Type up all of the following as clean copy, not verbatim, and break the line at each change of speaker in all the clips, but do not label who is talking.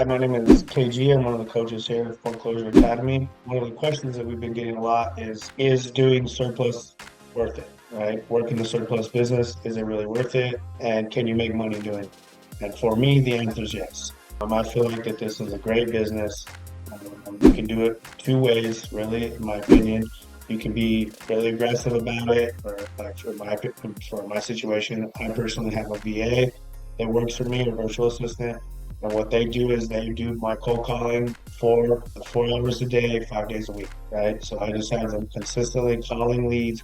my name is KG. I'm one of the coaches here at Foreclosure Academy. One of the questions that we've been getting a lot is doing surplus worth it, right? Working the surplus business, is it really worth it? And can you make money doing it? And for me, the answer is yes. I feel like that this is a great business. You can do it two ways, really, in my opinion. You can be really aggressive about it, or like for my situation, I personally have a VA that works for me, a virtual assistant. And what they do is they do my cold calling for 4 hours a day, 5 days a week, right? So I just have them consistently calling leads,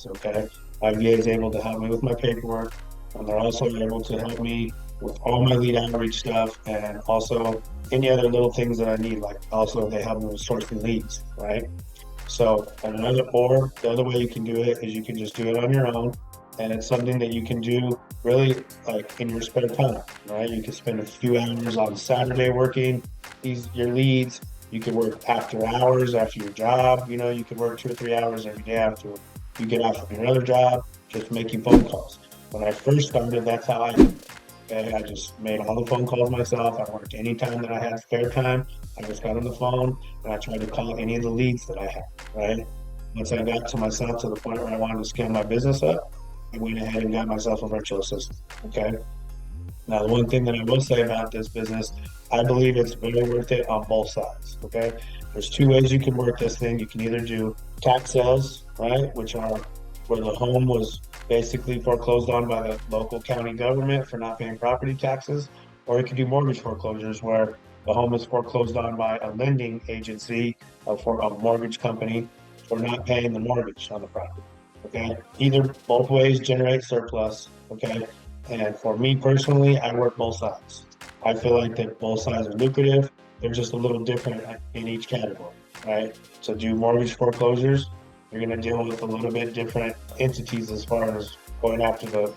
okay? My VA is able to help me with my paperwork, and they're also able to help me with all my lead outreach stuff and also any other little things that I need. Like also they help me with sourcing leads, right? So the other way you can do it is you can just do it on your own, and it's something that you can do really like in your spare time, right? You can spend a few hours on Saturday working your leads. You can work after hours after your job. You can work 2 or 3 hours every day after you get off from your other job, just making phone calls. When I first started, that's how I did it. Okay, I just made all the phone calls myself. I worked any time that I had spare time. I just got on the phone and I tried to call any of the leads that I had, right? Once I got to myself to the point where I wanted to scale my business up, I went ahead and got myself a virtual assistant. Okay. Now, the one thing that I will say about this business, I believe it's very worth it on both sides. Okay. There's two ways you can work this thing. You can either do tax sales, right, which are where the home was basically foreclosed on by the local county government for not paying property taxes, or you can do mortgage foreclosures where the home is foreclosed on by a lending agency for a mortgage company for not paying the mortgage on the property. Okay. Both ways generate surplus. Okay. And for me personally, I work both sides. I feel like that both sides are lucrative. They're just a little different in each category, right? So do mortgage foreclosures, you're going to deal with a little bit different entities as far as going after the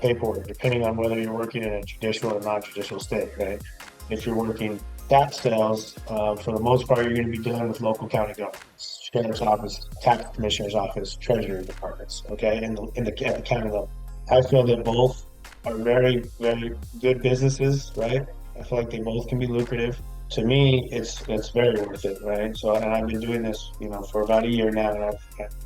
paperwork, depending on whether you're working in a judicial or non-judicial state, right? If you're working tax sales, for the most part, you're going to be dealing with local county governments, sheriff's office, tax commissioner's office, treasury departments, okay, at the county level. I feel that both are very, very good businesses, right? I feel like they both can be lucrative. To me, it's very worth it, right? So, and I've been doing this, for about a year now, and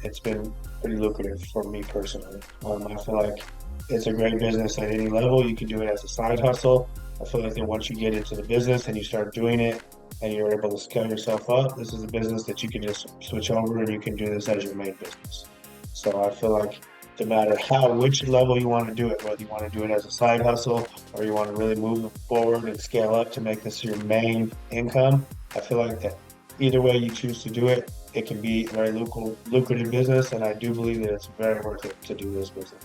it's been pretty lucrative for me personally. I feel like it's a great business at any level. You can do it as a side hustle. I feel like that once you get into the business and you start doing it and you're able to scale yourself up, this is a business that you can just switch over and you can do this as your main business. So I feel like no matter which level you want to do it, whether you want to do it as a side hustle or you want to really move forward and scale up to make this your main income, I feel like that either way you choose to do it, it can be a very lucrative business, and I do believe that it's very worth it to do this business.